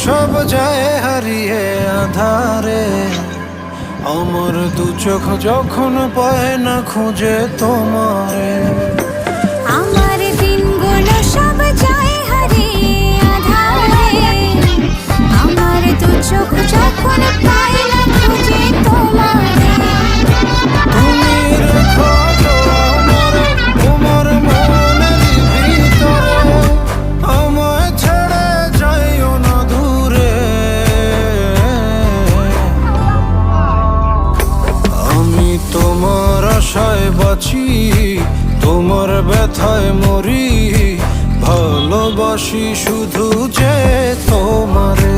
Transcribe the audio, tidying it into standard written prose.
সব যায় হারিয়ে আধারে, আমার দু চোখ যখন পায় না খুঁজে তোমারে। আমার দিনগুলো সব যায় হারিয়ে আঁধারে, আমার দু চোখ যখন পায় না খুঁজে তোমারে। তুমি রেখো তো আমারে তোমার মনের ভিতরে, আমায় ছেড়ে যাইও না দূরে। আমি তোমার আশায় বাঁচি, তোমার ব্যথায় মরি, ভালোবাসি শুধু যে তোমারে।